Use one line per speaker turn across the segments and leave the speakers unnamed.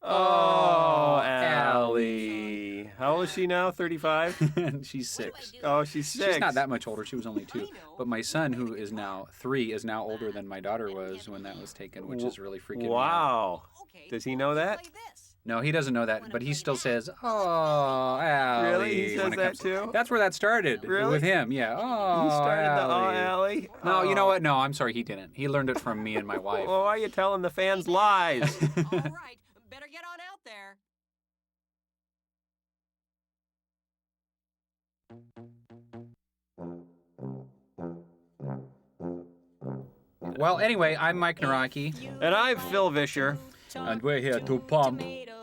Oh, Allie. How old is she now? 35?
She's 6.
Oh, she's 6.
She's not that much older. She was only 2. But my son, who is now 3, is now older than my daughter was when that was taken, which is really freaking me out.
Wow. Does he know that?
No, he doesn't know that, but he still says, "Oh, Allie."
Really? He says that too?
That's where that started.
Really?
With him, yeah. Oh,
He started
Allie.
the Allie?
No, you know what? No, I'm sorry, he didn't. He learned it from me and my wife.
Well, why are you telling the fans lies?
All right, better get on out there.
Well, anyway, I'm Mike Nawrocki.
And I'm Phil Vischer,
And we're here to pump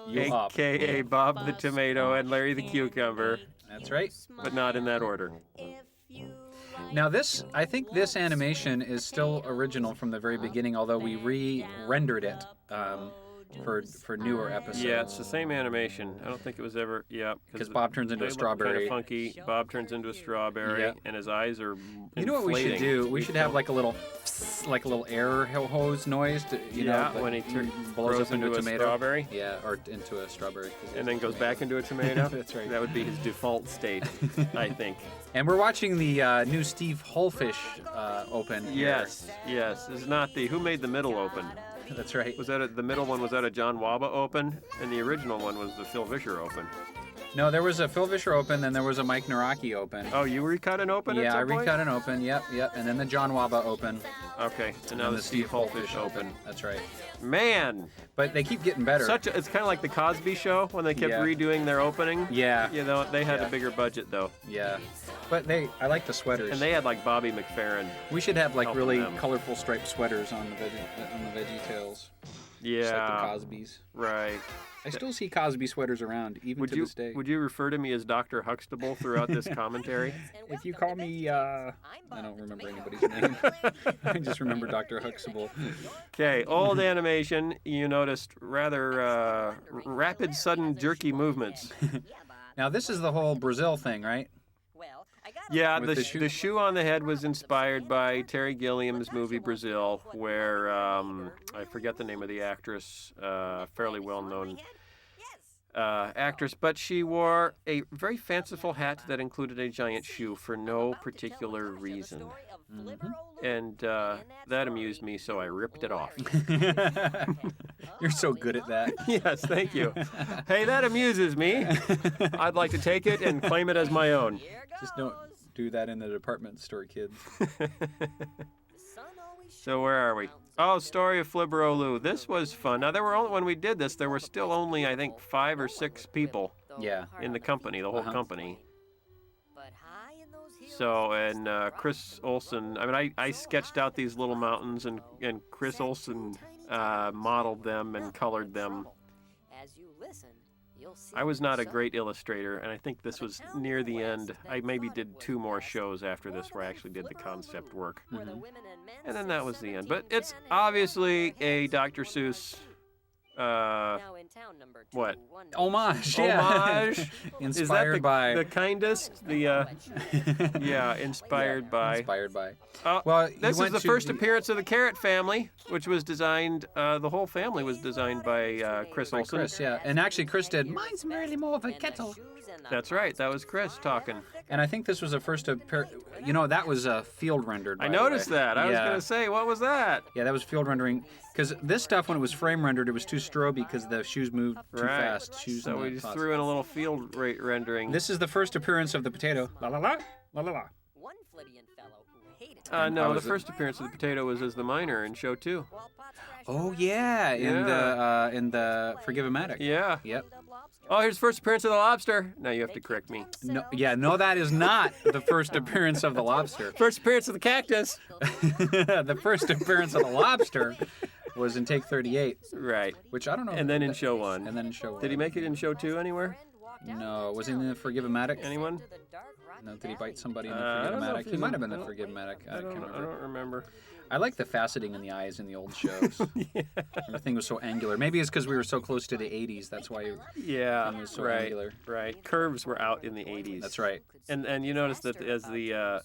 you up.
a.k.a. Bob the Tomato and Larry the Cucumber,
That's right.
but not in that order.
Now I think this animation is still original from the very beginning, although we re-rendered it for newer episodes.
Yeah, it's the same animation. I don't think it was ever,
Because Bob turns into a
Kind
strawberry.
of funky. Bob turns into a strawberry,
Yeah.
and his eyes are
You know what we should
inflating.
do? We should have like a little air hose noise, you know, that
when he
blows
grows
up into a tomato.
strawberry.
Yeah, or into a strawberry.
And then goes back into a tomato.
That's right.
That would be his default state, I think.
And we're watching the new Steve Hullfish open. here.
Yes. This is not the. Who made the middle open?
That's right.
Was that the middle one? Was that a John Waba open? And the original one was the Phil Vischer open.
No, there was a Phil Vischer open, then there was a Mike Nawrocki open.
Oh, you recut an open?
Yeah,
at
I
some point?
recut an open. Yep. And then the John Waba open.
Okay, and now
and
the Steve Hullfish open.
That's right.
Man,
But they keep getting better.
it's kind of like the Cosby Show when they kept
Yeah.
redoing their opening.
Yeah.
You know, they had
Yeah.
a bigger budget though,
Yeah. But I like the sweaters.
and they had like Bobby McFerrin.
We should have like
helping
really
them.
colorful striped sweaters on the VeggieTales. Just like the
Yeah,
Cosbys.
right.
I still see Cosby sweaters around, even to this day.
Would you refer to me as Dr. Huxtable throughout this commentary?
If you call me, I don't remember anybody's name. I just remember Dr. Huxtable.
Okay, old animation. You noticed rather rapid, sudden, jerky movements.
Now this is the whole Brazil thing, right?
Yeah,
With the shoe?
the shoe on the head was inspired by Terry Gilliam's movie Brazil, where I forget the name of the actress, fairly well-known actress, but she wore a very fanciful hat that included a giant shoe for no particular reason. And that amused me, so I ripped it off.
You're so good at that.
Yes, thank you. Hey, that amuses me. I'd like to take it and claim it as my own.
Just don't do that in the department store, kids.
So where are we? Oh, Story of Flibberoloo. This was fun. Now, when we did this, there were still only, I think, 5 or 6 people
Yeah.
in the company, the whole
Uh-huh.
company. So, and Chris Olsen, I mean, I sketched out these little mountains, and Chris Olsen modeled them and colored them. I was not a great illustrator, and I think this was near the end. I maybe did 2 more shows after this where I actually did the concept work. And then that was the end. But it's obviously a Dr. Seuss, what?
Homage, yeah.
Homage?
Inspired
Is that
by.
the kindest? Yeah, inspired by.
Inspired by.
Well,
he
this is
went
the
to
first appearance of the Carrot Family, which was designed, the whole family was designed by Chris Olsen.
Chris, yeah. And actually, Chris did. Mine's really more of a kettle.
That's right, that was Chris talking.
And I think this was the first that was field rendered.
I
by the
noticed
way.
that. I was
Yeah.
going to say, what was that?
Yeah, that was field rendering. Because this stuff, when it was frame rendered, it was too stroby because the shoes moved too
Right.
fast. Shoes
So
and
we
the
just
pots.
threw in a little field rendering.
This is the first appearance of the potato. La la la, la la la.
No, the
was it?
first appearance of the potato was as the miner in show 2.
Oh yeah, in the Forgive-O-Matic.
Yeah.
Yep.
Oh, here's the first appearance of the lobster. Now you have to correct me.
No, that is not the first appearance of the lobster.
First appearance of the cactus.
The first appearance of the lobster was in take 38,
Right.
which I don't know.
And then in show 1.
And then in show 1.
Did he make it in show 2 anywhere?
No, was he in the Forgive-O-Matic?
Anyone?
No, did he bite somebody in the
I don't know if
Forgive-O-Matic? He
he's
might
in-
have been
I
the
don't-
Forgive-O-Matic. I can't
I
remember.
don't remember.
I like the faceting in the eyes in the old shows. Everything was so angular. Maybe it's because we were so close to the 80s. That's why.
Yeah,
It was so
right,
angular.
right. Curves were out in the 80s.
That's right.
And you notice that as the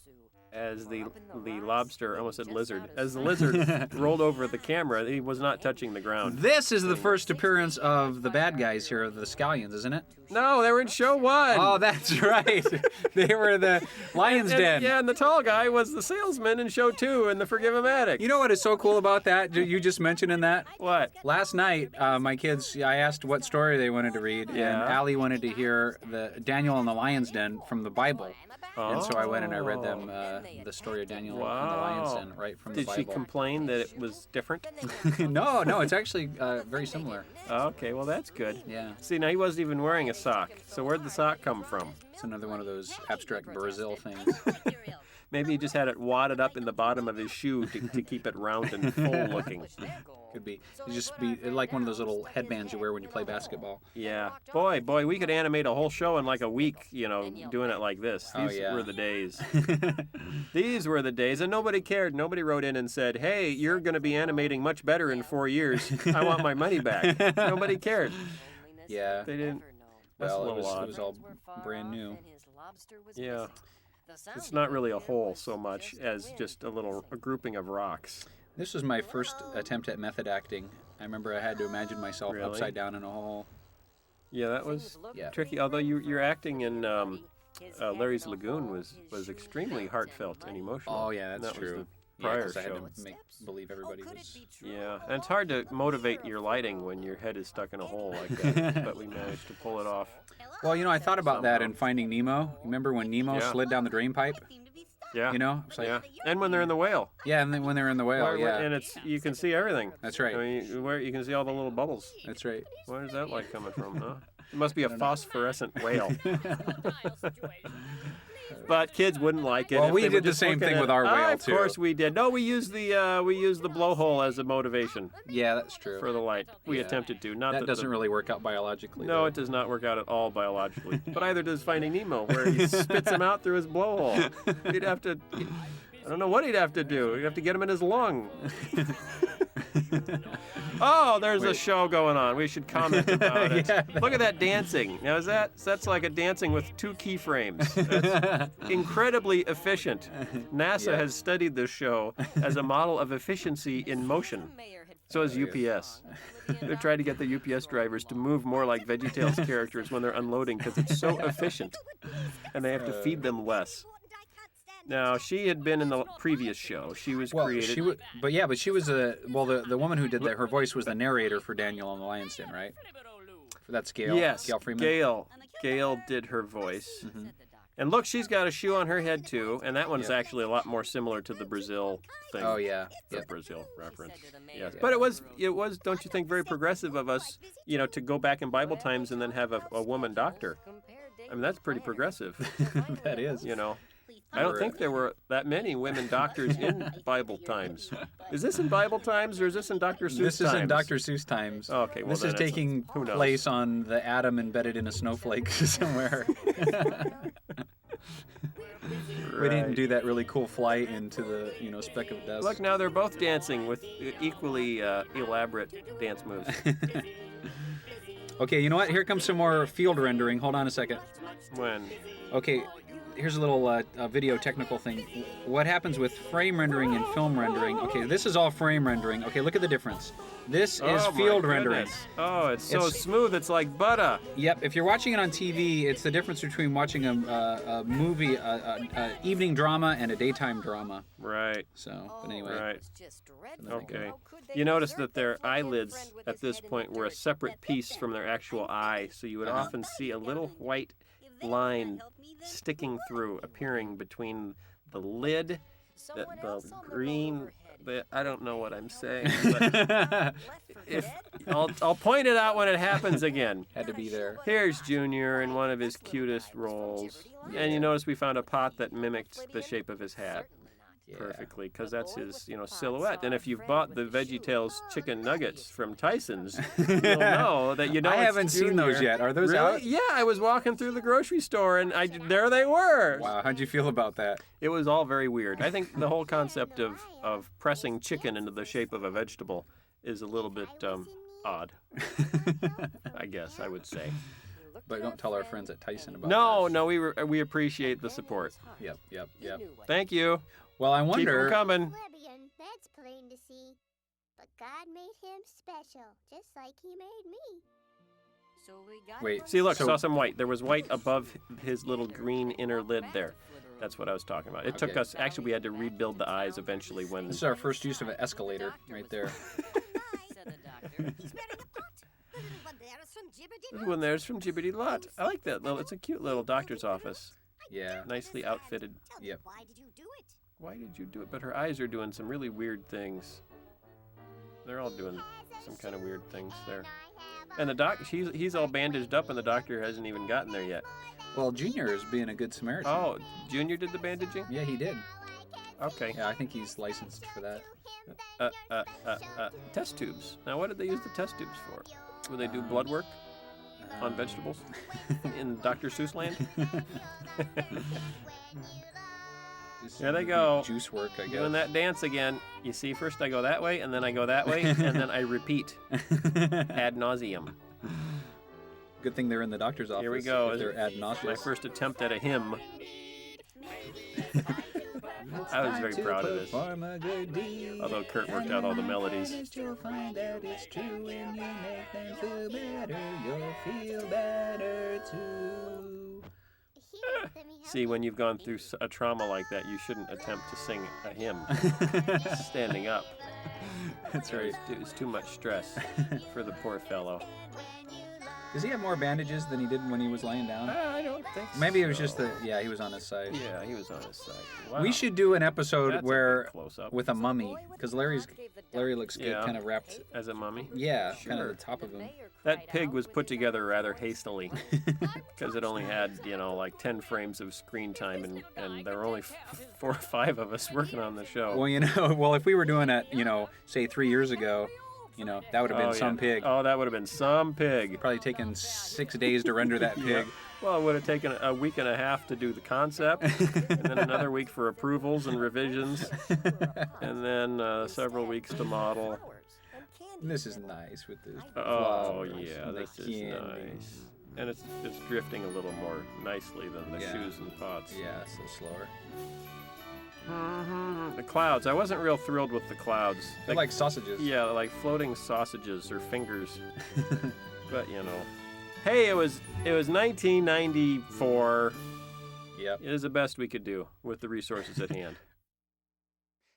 as the lobster, I almost said lizard, as the lizard rolled over the camera, he was not touching the ground.
This is the first appearance of the bad guys here, the Scallions, isn't it?
No, they were in show 1.
Oh, that's right. They were the Lion's Den.
Yeah, and the tall guy was the salesman in show 2 in the Forgive-O-Matic.
You know what is so cool about that? You just mentioned in that?
What?
Last night, my kids, I asked what story they wanted to read, and Allie wanted to hear the Daniel and the Lion's Den from the Bible. And so I went and I read them the story of Daniel and the Lion's Den right from the Bible.
Did she complain that it was different?
No, it's actually very similar.
Okay, well that's good.
Yeah.
See, now he wasn't even wearing a sock. So where'd the sock come from?
It's another one of those abstract Brazil things.
Maybe he just had it wadded up in the bottom of his shoe to keep it round and full looking.
Could be. It'd just be like one of those little headbands you wear when you play basketball.
Yeah. Boy, we could animate a whole show in like a week, doing it like this. These were the days. These were the days, and nobody cared. Nobody wrote in and said, hey, you're going to be animating much better in 4 years. I want my money back. Nobody cared.
Yeah.
They didn't. That's
Well,
a little odd.
it was all brand new.
Yeah. It's not really a hole so much as just a grouping of rocks.
This was my first attempt at method acting. I remember I had to imagine myself
Really?
upside down in a hole.
Yeah, that was
Yeah.
tricky. Although your acting in Larry's Lagoon was extremely heartfelt and emotional.
Oh, yeah,
And
that's
that was
true.
the prior
'cause I had
show.
to make believe everybody was...
Yeah, and it's hard to motivate your lighting when your head is stuck in a hole like that. But we managed to pull it off.
Well, I thought about that in Finding Nemo. Remember when Nemo
Yeah.
slid down the drain pipe?
Yeah.
It's like,
Yeah, and when they're in the whale.
Yeah, and then when they're in the whale, yeah.
And you can see everything.
That's right.
I mean, where you can see all the little bubbles.
That's right.
Where's that light coming from, huh? It must be a phosphorescent whale. But kids wouldn't like it.
Well,
if
we
they were
did the
just
same
looking
thing
at
with our
it.
whale,
Of
too.
course we did. No, we used the blowhole as a motivation
Yeah, that's true.
for the light. We
Yeah.
attempted to. Not
That doesn't
the,
really work out biologically.
No,
though.
it does not work out at all biologically. But either does Finding Nemo, where he spits him out through his blowhole. He'd have to. I don't know what he'd have to do. He'd have to get him in his lung. Oh, there's a show going on. We should comment about it.
Yeah.
Look at that dancing. Now, that's like a dancing with 2 keyframes. That's incredibly efficient. NASA has studied this show as a model of efficiency in motion. So has UPS. They've tried to get the UPS drivers to move more like VeggieTales characters when they're unloading because it's so efficient. And they have to feed them less. Now, she had been in the previous show. She was created.
She was the woman who did that. Her voice was the narrator for Daniel and the Lion's Den, right? That's Gail.
Yes,
Gail Freeman.
Gail did her voice. And look, she's got a shoe on her head too, and that one's actually a lot more similar to the Brazil thing.
Oh yeah.
The
Yep.
Brazil reference. Yes, but it was, don't you think, very progressive of us, to go back in Bible times and then have a woman doctor. I mean, that's pretty progressive.
That is.
I don't think there were that many women doctors in Bible times. Is this in Bible times or is this in Dr. Seuss times?
This is in Dr. Seuss times.
Okay, well
this
then
is taking
who knows?
place on the atom embedded in a snowflake somewhere. We didn't do that really cool flight into the speck of dust.
Look, now they're both dancing with equally elaborate dance moves.
Okay, you know what? Here comes some more field rendering. Hold on a second.
When?
Okay, here's a little video technical thing. What happens with frame rendering and film rendering? Okay, this is all frame rendering. Okay, look at the difference. This is
Oh,
field
my
rendering.
goodness. Oh, it's so
It's-
smooth. It's like butter.
Yep, if you're watching it on TV, it's the difference between watching a movie, a evening drama, and a daytime drama.
Right.
So, but anyway.
Right.
There we
Okay.
go.
You notice that their eyelids at this point were a separate piece from their actual eye, so you would often see a little white line sticking through, appearing between the lid, the green. I don't know what I'm saying. But I'll point it out when it happens again.
Had to be there.
Here's Junior in one of his cutest roles, and you notice we found a pot that mimicked the shape of his hat perfectly, because that's his silhouette. And if you've bought the VeggieTales chicken nuggets from Tyson's, you'll know that
I
it's
haven't seen those
Junior.
yet. Are those
Really?
out?
Yeah, I was walking through the grocery store and there they were.
Wow, how'd you feel about that?
It was all very weird. I think the whole concept of pressing chicken into the shape of a vegetable is a little bit odd. I guess I would say.
But don't tell our friends at Tyson about
No, we appreciate the support.
that. Yep.
Thank you.
Well, I
Keep
wonder.
them coming.
Plebeian, that's plain to see. But God made him special, just like he made me.
So we got
Wait,
See, look,
So-
saw some white. There was white above his little green inner lid there. That's what I was talking about. It took
Okay.
us, actually, we had to rebuild the eyes eventually when...
This is our first use of an escalator right there.
said the doctor.
He's wearing a pot. The little one there is from Jibbity
When there's from Jibbity Lot. I like that little, it's a cute little doctor's office.
Yeah.
Nicely outfitted.
Yep.
Why did you do it?
Why did you do it? But her eyes are doing some really weird things. They're all doing some kind of weird things there. And the he's all bandaged up and the doctor hasn't even gotten there yet.
Well, Junior is being a good Samaritan.
Oh, Junior did the bandaging?
Yeah, he did.
Okay.
Yeah, I think he's licensed for that.
Test tubes. Now, what did they use the test tubes for? Would they do blood work on vegetables in Dr. Seuss land? There they go.
Juice work, I guess.
Doing that dance again. You see, first I go that way, and then I go that way, and then I repeat ad nauseum.
Good thing they're in the doctor's office.
Here we go.
If they're ad
My
nauseous.
first attempt at a hymn. I was very proud of this. Although Kurt worked out all the melodies.
You'll find that it's true when you make them feel better. You'll feel better too.
See, when you've gone through a trauma like that, you shouldn't attempt to sing a hymn standing up.
That's right.
It's too much stress for the poor fellow.
Does he have more bandages than he did when he was laying down?
I don't think so.
Maybe it was just yeah, he was on his side.
Yeah, he was on his side. Wow.
We should do an episode
That's a
where
big close-up.
with a mummy, because Larry looks good,
Yeah.
kind of wrapped.
As a mummy?
Yeah, kind
Sure.
of the top of him.
That pig was put together rather hastily because it only had, like 10 frames of screen time, and there were only 4 or 5 of us working on the show.
Well, if we were doing it, say 3 years ago, that would have been some pig.
Oh, that would have been some pig.
Probably taken 6 days to render that
Yeah.
pig.
Well, it would have taken a week and a half to do the concept, and then another week for approvals and revisions, and then several weeks to model.
This is nice with the
Oh,
flowers
yeah,
and the
this is
candy.
nice. And it's drifting a little more nicely than the
Yeah.
shoes and pots.
Yeah, it's a little slower.
The clouds. I wasn't real thrilled with the clouds.
They're like sausages.
Yeah, like floating sausages or fingers. But hey, it was 1994.
Yep.
It is the best we could do with the resources at hand.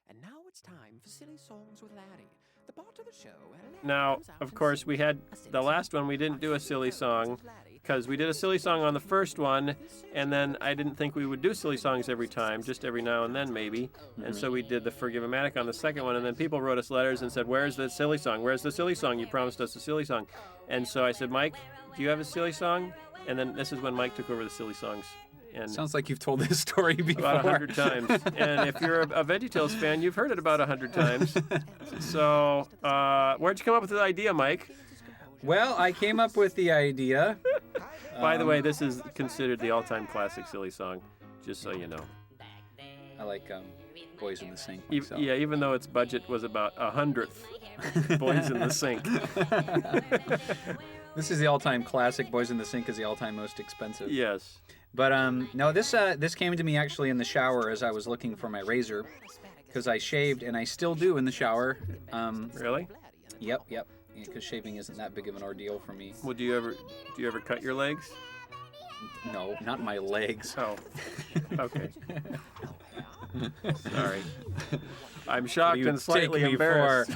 And now it's time for Silly Songs with Larry, the part of the show where Larry
Now,
comes out
of
and
course,
sings
we had
a silly
the last
song.
one. We didn't do a silly song
with Larry.
because we did a silly song on the first one, and then I didn't think we would do silly songs every time, just every now and then maybe. And so we did the Forgive-O-Matic on the second one, and then people wrote us letters and said, "Where's the silly song? Where's the silly song? You promised us a silly song." And so I said, "Mike, do you have a silly song?" And then this is when Mike took over the silly songs. And
Sounds like you've told this story before.
about 100 times. And if you're a VeggieTales fan, you've heard it about 100 times. So, where'd you come up with the idea, Mike?
Well, I came up with the idea.
By the way, this is considered the all-time classic silly song, just so you know.
I like Boys in the Sink.
E-
myself.
yeah, even though its budget was about 100th Boys in the Sink.
This is the all-time classic. Boys in the Sink is the all-time most expensive.
Yes.
But no, this came to me actually in the shower as I was looking for my razor, because I shaved and I still do in the shower.
Really?
Yep. Because shaving isn't that big of an ordeal for me.
Well, do you ever cut your legs?
No, not my legs.
Oh. Okay. Sorry. I'm shocked
You
and slightly
take me
embarrassed.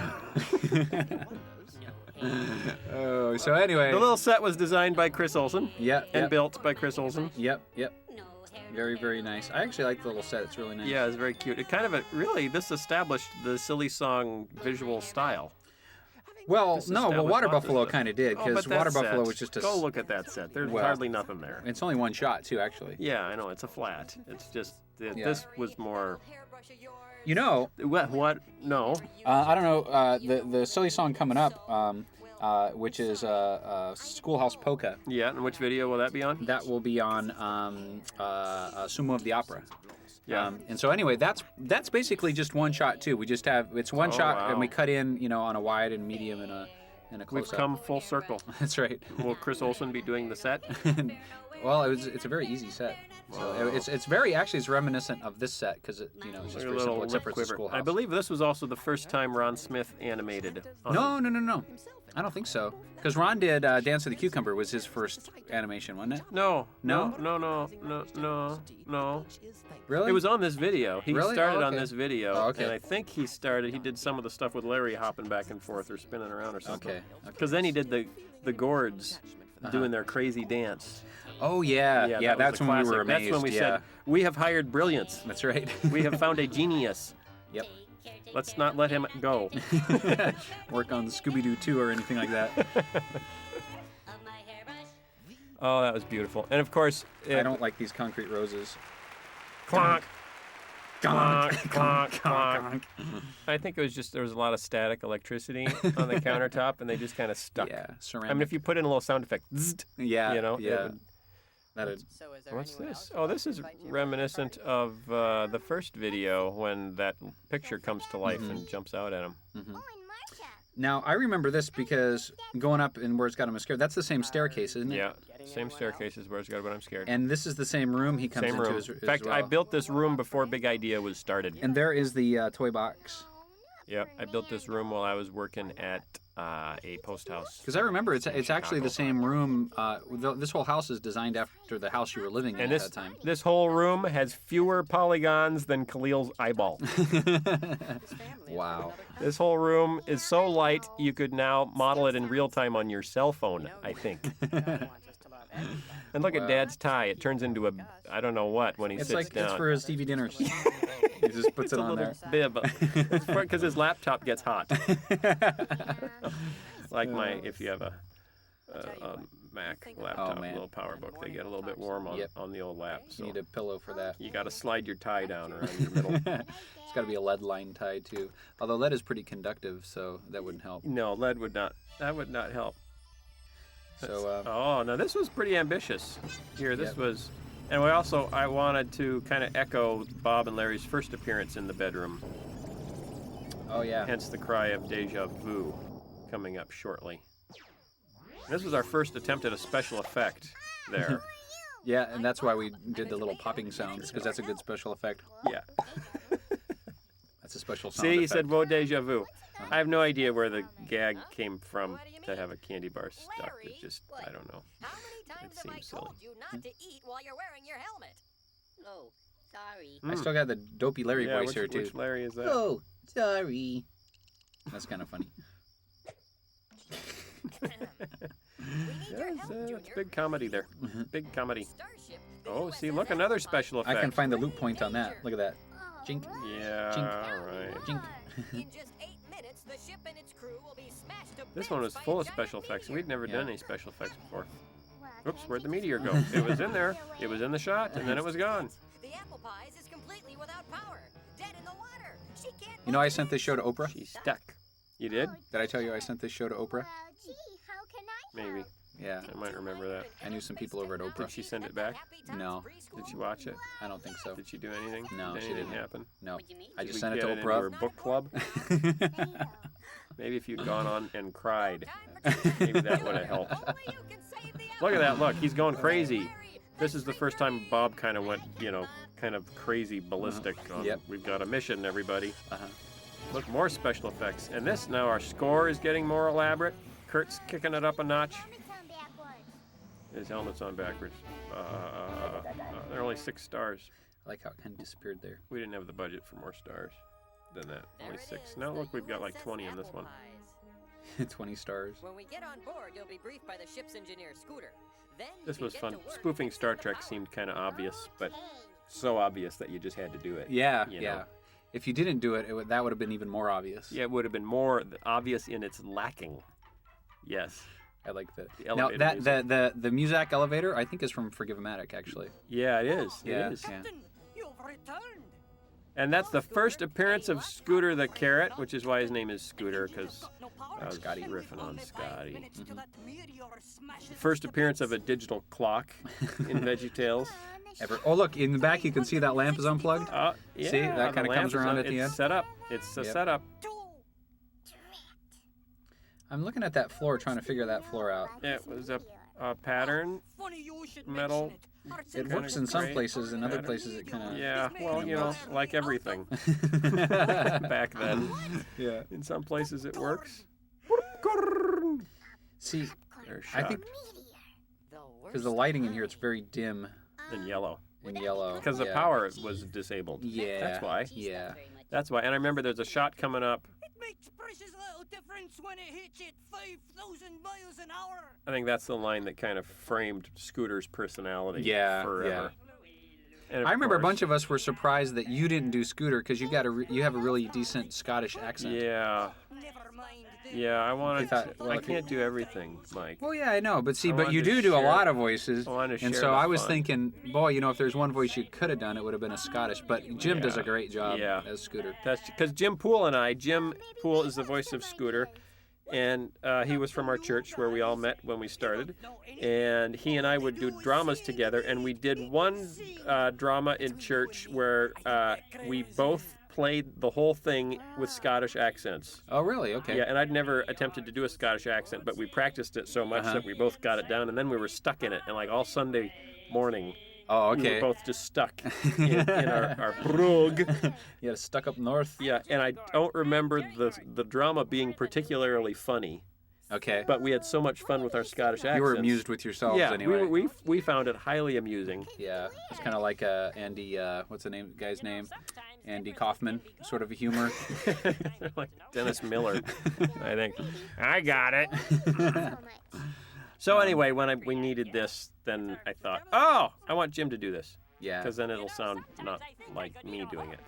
Oh, so anyway.
The little set was designed by Chris Olsen
Yeah.
and built by Chris Olsen.
Yep. Very, very nice. I actually like the little set. It's really nice.
Yeah, it's very cute. It kind of this established the silly song visual style.
Well,
This
no, well,
established
Water
lots of
Buffalo
stuff.
kind of did,
Oh,
because
but that
Water Buffalo
set,
was just a.
Go look at that set. There's
Well,
hardly nothing there.
It's only one shot too, actually.
Yeah, I know. It's a flat. It's just
Yeah.
this was more.
You know,
What? No.
I don't know. The silly song coming up, which is Schoolhouse Polka.
Yeah. And which video will that be on?
That will be on Sumo of the Opera.
Yeah.
And so anyway, that's basically just one shot too. We just have it's one
Oh,
shot
wow.
and we cut in, on a wide and medium and in a
We've
close-up.
come full circle.
That's right.
Will Chris Olsen be doing the set?
Well, it's a very easy set. So it's very actually it's reminiscent of this set because it's
Look
just
at
very
a
simple
little
except
lip
for it's a
quiver.
schoolhouse.
I believe this was also the first time Ron Smith animated.
No. I don't think so. Because Ron did Dance of the Cucumber was his first animation, wasn't it?
No.
No?
No.
Really?
It was on this video. He
Really?
started
Oh,
on
okay.
this video,
Oh, okay.
and I think he did some of the stuff with Larry hopping back and forth or spinning around or something.
Okay.
Because then he did the gourds doing their crazy dance.
Oh yeah.
that was
That's
the
when we were
classic.
amazed.
That's when we
yeah.
said, we have hired brilliance.
That's right.
We have found a genius.
Yep.
Let's not let him go.
Work on Scooby-Doo 2 or anything like that.
Oh, that was beautiful. And of course,
I don't like these concrete roses.
clonk, clonk, clonk, clonk.
Conk.
I think it was just there was a lot of static electricity on the countertop, and they just kind of stuck.
Yeah, ceramic.
I mean, if you put in a little sound effect, zzzt,
yeah,
you know, it
yeah.
would-
That'd,
So is there
what's
anyone
this?
else
Oh,
who
this is
invite you
reminiscent
for a
of the first video when that picture comes to life and jumps out at him.
Oh, and Marcia.
now I remember this because going up and where it's got him scared. That's the same staircase, isn't it?
Yeah, same staircase as where it's got, but I'm scared.
And this is the same room he comes
Same
into
room.
as
In fact,
well.
I built this room before Big Idea was started.
And there is the toy box.
Yep, I built this room while I was working at a post house.
Because I remember it's actually the same room. This whole house is designed after the house you were living in
And
at
this
that time.
this whole room has fewer polygons than Khalil's eyeball.
Wow.
This whole room is so light you could now model it in real time on your cell phone, I think. And look at Dad's tie. It turns into a I don't know what when he
It's
sits
like
down.
it's for his TV dinners. He just puts
It's
it
a
on
little
there.
bib. It's because his laptop gets hot. Like if you have a Mac laptop,
man.
little PowerBook, they get a little bit warm on,
Yep.
on the old lap.
You
So
need a pillow for that.
you got to slide your tie down around your middle.
It's got to be a lead line tie too. Although lead is pretty conductive, so that wouldn't help.
No, lead would not. That would not help.
So
Oh, no, this was pretty ambitious. Here, this
Yep.
was, and I wanted to kind of echo Bob and Larry's first appearance in the bedroom.
oh yeah.
Hence the cry of deja vu coming up shortly. This was our first attempt at a special effect there.
Yeah, and that's why we did the little popping sounds because that's a good special effect.
Yeah.
That's a special sound
See, he
effect.
said, whoa, deja vu. I have no idea where the gag came from
What do you
to
mean?
have a candy bar stuck. It
Larry,
just,
what?
I don't know.
How many times have I
seems silly.
told you not to eat while you're wearing your helmet?
Oh, sorry.
I still got the dopey Larry
Yeah,
voice here too.
which Larry is that?
Oh, sorry. That's kind of funny.
We need your
Yeah,
help,
it's
Junior.
big comedy there. Big comedy.
Starship
Oh, see,
USS
look, another special
I
effect.
can find the loop point on that. Look at that.
Oh,
Jink.
Yeah,
Jink.
all right.
Jink.
In just 8 minutes, the ship and its crew will be smashed to
This one was
bits by a
full of
giant
special effects.
meteor.
We'd never
Yeah.
done any special effects before.
Well,
Oops,
can't
where'd the
you
meteor
see?
go? It was in there. It was in the shot, and then it was gone.
The apple pies is completely without power. Dead in the water. She can't
You know, I
move.
sent this show to Oprah.
She's stuck. You did?
Did I tell you I sent this show to Oprah?
Well, gee, how can I
Maybe.
help?
Yeah.
I might remember that.
I knew some people over at Oprah.
Did she send it back?
No.
Did she watch it?
I don't think so.
Did she do anything?
No,
Did
she
anything
didn't.
happen?
No.
What'd you mean?
I
Did
just
we
sent it
get
to
into her
Oprah.
book club?
Hey-o.
Maybe if you'd gone on and cried, maybe that would have helped.
Only you can save the
Look at that,
apple
look, he's going crazy.
Larry,
This is the first time Bob kind of went, kind of crazy ballistic on,
Yep.
we've got a mission, everybody.
Uh-huh.
Look, more special effects. And this, now our score is getting more elaborate. Kurt's kicking it up a notch.
Helmet's on backwards.
His helmet's on backwards. There are only 6 stars.
I like how it kind of disappeared there.
We didn't have the budget for more stars than that.
There
Only
it
6.
is,
Now
the
look, we've got like
USS
20 in this
Apple
one.
Pies.
20 stars.
When we get on board, you'll be briefed by the ship's engineer, Scooter. Then you
This
can
was
get
fun.
to work
Spoofing
fixing
Star
the
Trek
power.
seemed kind of obvious, but
Okay.
so obvious that you just had to do it.
Yeah,
You
yeah.
know.
If you didn't do it, that would have been even more obvious.
Yeah, it would have been more obvious in its lacking. Yes.
I like that.
The
Now
elevator
that
music.
the Muzak elevator, I think, is from Forgive-O-Matic, actually.
Yeah, it is.
Yeah,
It is.
yeah.
You've returned.
And that's the first appearance of Scooter the Carrot, which is why his name is Scooter, because
Scotty.
riffing on Scotty.
Mm-hmm.
First appearance of a digital clock in VeggieTales.
Ever. Oh, look, in the back you can see that lamp is unplugged.
Yeah,
See, that
the
kinda
lamp
comes
is
around
on-
at the
it's
end.
set up. It's a
Yep.
setup.
I'm looking at that floor, trying to figure that floor out.
It was a pattern, metal.
It works in some places, in other places it kind of...
Yeah, well, like everything back then.
Yeah.
In some places it works.
See, I think because the lighting in here, it's very dim
and yellow.
and yellow.
Because the power was disabled.
Yeah.
That's why.
Yeah.
That's why. And I remember there's a shot coming up.
It makes precious little difference when it hits at 5,000 miles an hour.
I think that's the line that kind of framed Scooter's personality
Yeah.
forever. And
I remember a
course-
bunch of us were surprised that you didn't do Scooter because you have a really decent Scottish accent.
Yeah.
Never mind this.
Yeah, I wanted
thought-
to. I can't do everything, Mike.
Well, yeah, I know, but see,
I
but
wanted
you
to
do a
share-
lot of voices,
I wanted to
and
share
so
the
I was
fun.
thinking, boy, if there's one voice you could have done, it would have been a Scottish. But Jim does a
Yeah.
great job
Yeah.
as Scooter.
That's because Jim Poole is the voice of Scooter, and he was from our church where we all met when we started, and he and I would do dramas together, and we did one drama in church where we both played the whole thing with Scottish accents.
Oh, really? Okay.
Yeah, and I'd never attempted to do a Scottish accent, but we practiced it so much that we both got it down, and then we were stuck in it, and like all Sunday morning,
Oh,
we
okay.
were both just stuck in our brug.
You had stuck up north.
Yeah, and I don't remember the drama being particularly funny,
Okay.
but we had so much fun with our Scottish accents.
You were amused with yourselves
Yeah,
anyway.
we found it highly amusing.
Yeah, it's kind of like Andy. What's the guy's name? Andy Kaufman, sort of a humor.
Like Dennis Miller, I think. I got it.
So much.
So anyway, when we needed this, then I thought, oh, I want Jim to do this,
Yeah.
because then it'll sound not like me doing it.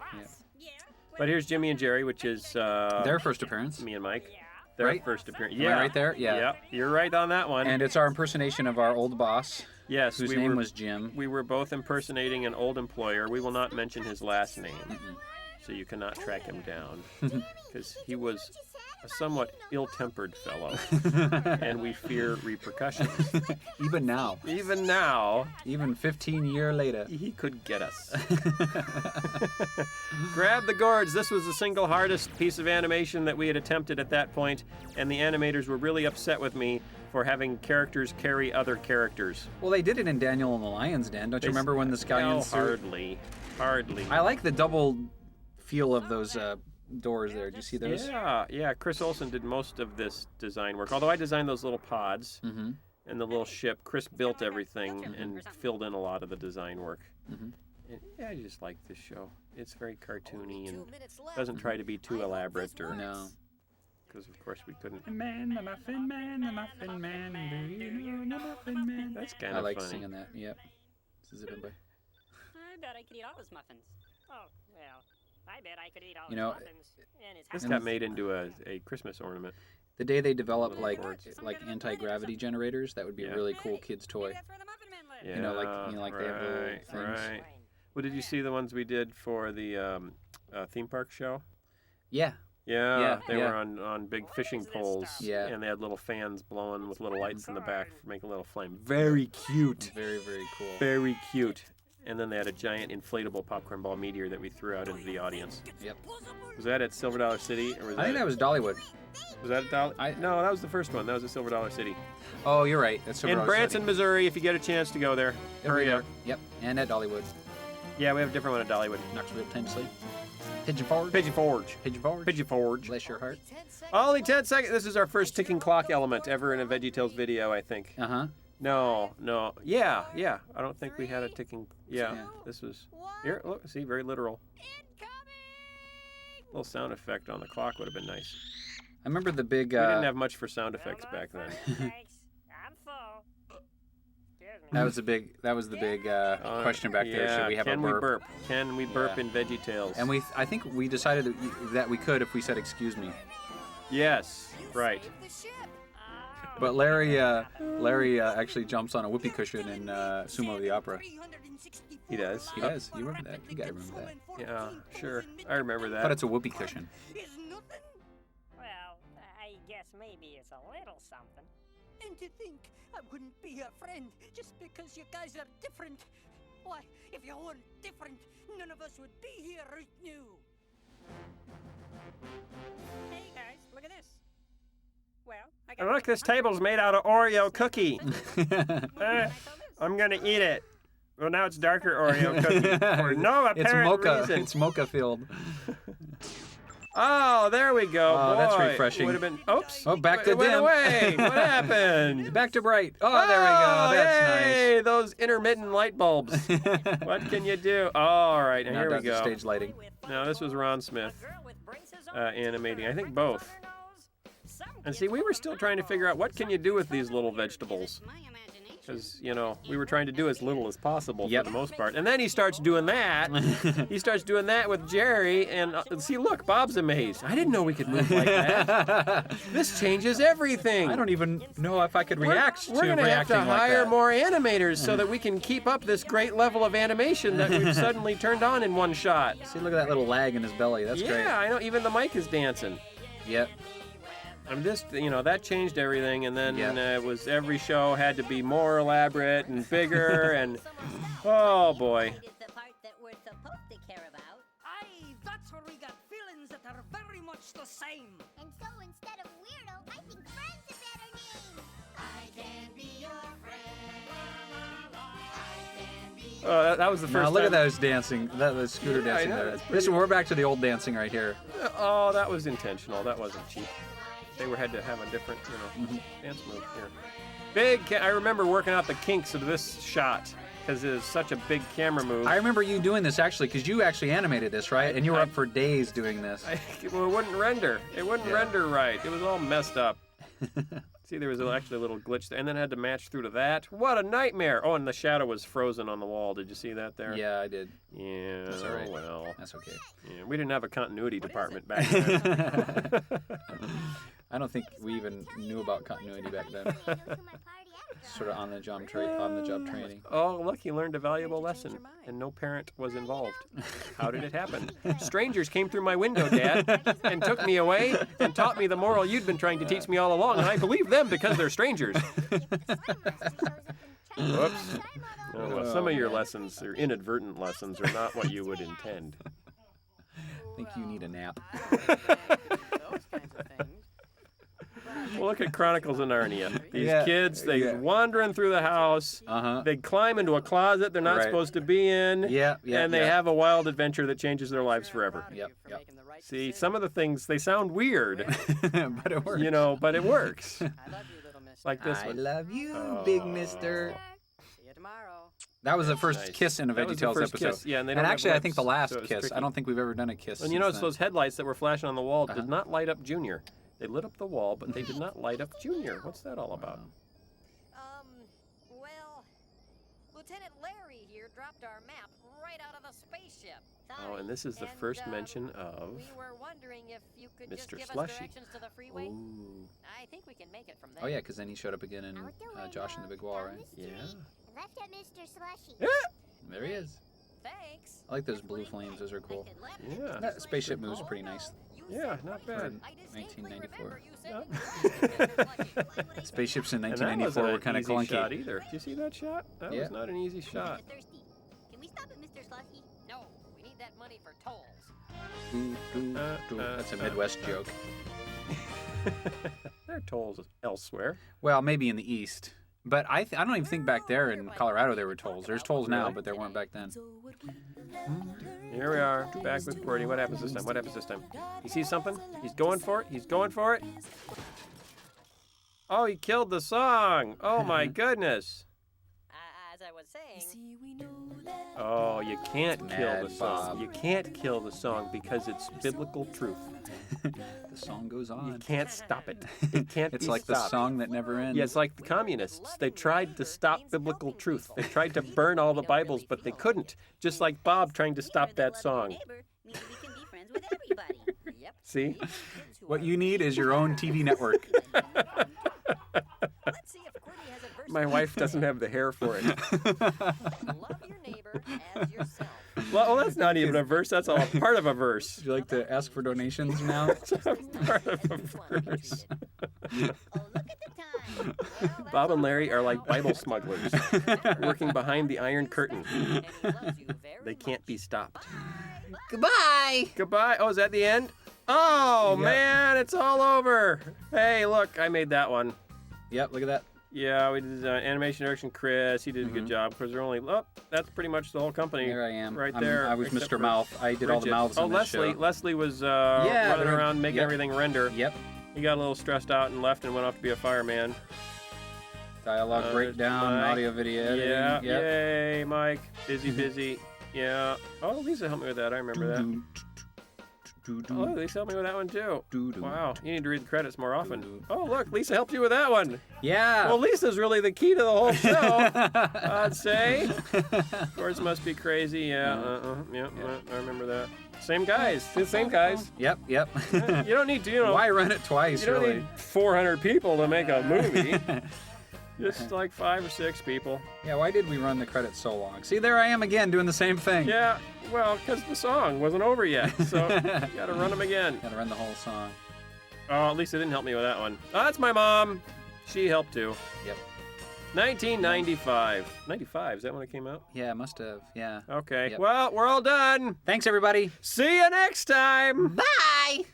Yeah.
But here's Jimmy and Jerry, which is
Their first appearance.
me and Mike. Their
Right?
first appearance.
Am I
Yeah,
right there? Yeah.
Yep, you're right on that one.
And it's our impersonation of our old boss,
yes,
whose name was Jim.
We were both impersonating an old employer. We will not mention his last name, so you cannot track him down, because he was a somewhat ill-tempered fellow, and we fear repercussions.
Even now,
Even now,
even 15 years later.
he could get us. Grab the gourds. This was the single hardest piece of animation that we had attempted at that point, and the animators were really upset with me for having characters carry other characters.
Well, they did it in Daniel and the Lion's Den. Don't you remember when the scallions?
No, hardly.
I like the double feel of those doors there. Did you see those?
Yeah. Chris Olsen did most of this design work. Although I designed those little pods
Mm-hmm.
and the little ship. Chris built everything and filled in a lot of the design work.
Mhm.
And, yeah, I just like this show. It's very cartoony and doesn't try to be too elaborate, or
No.
because of course we couldn't.
Man, the muffin man, the muffin man, do you know the muffin man?
That's kind
I
of
like
funny.
singing that. Yep. This is it, boy.
I bet I could eat all his muffins. Oh, well, I bet I could eat all
You
his
know,
muffins. And his
This
And
got made into a Christmas ornament.
The day they develop
Little
like
boards.
anti-gravity generators, that would be a
Yeah.
really cool kid's toy.
That's where the Muffin Man lives.
Yeah,
You know, like they have the little
right,
things.
right. Well, did you see the ones we did for the theme park show?
Yeah.
Yeah,
Yeah,
they
yeah.
were on big fishing poles.
Yeah.
And they had little fans blowing with little lights in the back for making a little flame. Very cute.
Very, very cool.
Very cute. And then they had a giant inflatable popcorn ball meteor that we threw out into the audience.
Yep.
Was that at Silver Dollar City? Or was
I think that was Dollywood.
Was that at Dollar?
I-
No, that was the first one. That was at Silver Dollar City.
Oh, you're right. That's
In Branson, Missouri, if you get a chance to go there. Hurry up.
Yep. And at Dollywood.
Yeah, we have a different one at Dollywood.
Knoxville, Tennessee. Pigeon Forge.
Pigeon Forge.
Pigeon Forge.
Pigeon Forge.
Bless your heart.
Only 10 seconds. This is our first ticking clock element ever in a VeggieTales video, I think.
Uh-huh.
No. Yeah. I don't think we had a ticking. Yeah,
Yeah.
this was. Here, look, see, very literal. Little sound effect on the clock would have been nice.
I remember the big.
We didn't have much for sound effects back then.
Thanks. I'm full. Excuse me.
That was the big question back there.
Yeah,
Should we have
can
a burp?
Can we burp
Yeah.
in VeggieTales?
And I think we decided that we could if we said "excuse me."
Yes, right.
But Larry actually jumps on a whoopee cushion in Sumo of the Opera.
He does.
He does. You remember that? You gotta remember that.
Yeah, sure. I remember that.
But it's a whoopee cushion.
Well, I guess maybe it's a little something.
And to think I wouldn't be your friend just because you guys are different. Why, if you weren't different, none of us would be here right now.
Hey guys, look at this. Well, I
And look, this table's made out of Oreo cookie. I'm gonna eat it. Well, now it's darker Oreo cookie for no apparent reason.
It's mocha filled.
Oh, there we go.
Oh,
Boy,
that's refreshing.
Would have been. Oops.
Oh, back to
it went
dim.
away. What happened?
Back to bright. Oh, there we go. That's
Yay, those intermittent light bulbs. What can you do? Oh, all right,
nice.
now
Now
here we
down to
go.
stage lighting.
No, this was Ron Smith animating. I think both. And see, we were still trying to figure out what can you do with these little vegetables. Because, you know, we were trying to do as little as possible for the most part. And then he starts doing that. He starts doing that with Jerry. And see, look, Bob's amazed. I didn't know we could move like that. This changes everything.
I don't even know if I could react
We're
to
going to have
reacting
to
like
hire
that.
more animators so that we can keep up this great level of animation that we've suddenly turned on in one shot.
See, look at that little lag in his belly. That's great.
Yeah, I know. Even the mic is dancing.
Yep.
I mean, this, you know, that changed everything, and then it was every show had to be more elaborate and bigger, and oh boy.
The part that we're supposed to care about.
Aye, that's where we got feelings that are very much the same.
And so instead of weirdo, I think friend's a better name.
I can be your friend.
Oh, that was the first
Now look
time.
at those dancing. That was Scooter
Yeah, I
dancing
know,
there.
that's pretty-
Listen, we're back to the old dancing right here.
Oh, that was intentional. That wasn't cheap. They had to have a different, dance move here. I remember working out the kinks of this shot because it was such a big camera move.
I remember you doing this actually, because you actually animated this, right? And you were up for days doing this.
Well, it wouldn't render. It wouldn't render right. It was all messed up. See, there was actually a little glitch there, and then I had to match through to that. What a nightmare! Oh, and the shadow was frozen on the wall. Did you see that there?
Yeah, I did.
Yeah.
That's all right.
Oh, well.
That's okay.
Yeah, we didn't have a continuity department back then.
I don't think we even knew about continuity back then. Sort of on the job training.
Oh, look, he learned a valuable lesson, and no parent was involved. How did it happen? Strangers came through my window, Dad, and took me away and taught me the moral you'd been trying to teach me all along, and I believe them because they're strangers. Whoops. Oh, well, some of your lessons, or inadvertent lessons, are not what you would intend.
I think you need a nap.
Those kinds of things.
Well, look at Chronicles of Narnia. These
Yeah,
kids, they're wandering through the house.
Uh-huh.
They climb into a closet they're not
Right.
supposed to be in.
Yeah,
And they have a wild adventure that changes their lives forever.
Yep.
See, some of the things, they sound weird,
But it works.
but it works.
I love you, little mister.
Like this
I
one.
love you, big mister.
See you tomorrow.
That was the first
Nice.
kiss in a
That was the
VeggieTales
first
episode.
kiss, yeah, and they don't have
actually, I think the
lips,
last
so it's
kiss.
tricky.
I don't think we've ever done a kiss.
And you notice
since
those headlights that were flashing on the wall
Uh-huh.
did not light up Junior. They lit up the wall, but they did not light up Junior. What's that all about?
Well, Lieutenant Larry here dropped our map right out of the spaceship.
Oh, and this is the first mention of
We were wondering if you could just
Mr.
give
Slushy.
us directions to the freeway.
Ooh,
I think we can make it from there.
Oh yeah, because then he showed up again in Josh and the Big Wall, right?
yeah.
Left at Mr. Slushy.
There he is.
Thanks.
I like those blue flames. Those are cool.
Yeah.
That spaceship moves pretty nice.
Yeah, not bad.
1994.
Yep.
Spaceships in
And that
1994
wasn't
were
an
kind of
easy
clunky.
shot either. Did you see that shot? That
Yeah.
was not an easy shot.
Thirsty. Can we stop at Mr. Slushy?
No, we need that money for tolls.
That's a Midwest joke.
There are tolls elsewhere.
Well, maybe in the East. But I don't even think back there in Colorado there were tolls. There's tolls now, but there weren't back then.
Here we are, back with Qwerty. What happens this time? What happens this time? He sees something? He's going for it? He's going for it? Oh, he killed the song! Oh my goodness!
As I was saying,
Oh, you can't kill the
Mad
song.
Bob.
You can't kill the song because it's biblical truth.
The song goes
You
on.
can't stop it. It can't
It's
be
like
stopped.
the song that never ends.
Yeah, it's like the communists. They tried to stop biblical truth. They tried to burn all the Bibles, but they couldn't. Just like Bob trying to stop that song.
neighbor means we can be friends with everybody. Yep.
See?
What you need is your own TV network.
Let's see if Qwerty has a verse.
My wife doesn't have the hair for it.
Love your neighbor as yourself.
Well, that's not even a verse. That's all part of a verse.
Would you like to ask for donations now?
It's a part of a verse.
Oh, look at the time. Well,
Bob and Larry are like Bible smugglers, working behind the Iron Curtain.
And he loves you very
They can't be stopped.
Goodbye!
Goodbye. Oh, is that the end? Oh,
Yep.
man, it's all over. Hey, look, I made that one.
Yep, look at that.
Yeah, we did animation direction. Chris, he did a good job because they're only. Oh, that's pretty much the whole company.
There I am.
Right
I'm-
there.
I was
except
Mr.
for
Mouth. I did all the
Bridget.
mouths
Oh,
in this
Leslie.
show.
Leslie was
Yeah,
running
they're-
around making
yep.
everything render.
Yep.
He got a little stressed out and left and went off to be a fireman.
Dialogue breakdown,
Mike.
audio, video editing.
Yeah.
Yep.
Yay, Mike. Busy. Yeah. Oh, Lisa helped me with that. I remember that. Oh, Lisa helped me with that one too. Wow. You need to read the credits more often. Oh, look, Lisa helped you with that one.
Yeah.
Well, Lisa's really the key to the whole show, I'd say. Of course, must be crazy. Yeah. I remember that. Same guys. The same guys.
Yep.
You don't need to, you know.
Why run it twice,
You don't
really?
need 400 people to make a movie. Just like 5 or 6 people.
Yeah, why did we run the credits so long? See, there I am again doing the same thing.
Yeah, well, because the song wasn't over yet, so you gotta run them again.
Gotta run the whole song.
Oh, at least they didn't help me with that one. Oh, that's my mom. She helped too.
Yep.
1995. 95, is that when it came out?
Yeah, must have. Yeah.
Okay,
Yep.
well, we're all done.
Thanks, everybody.
See you next time.
Bye.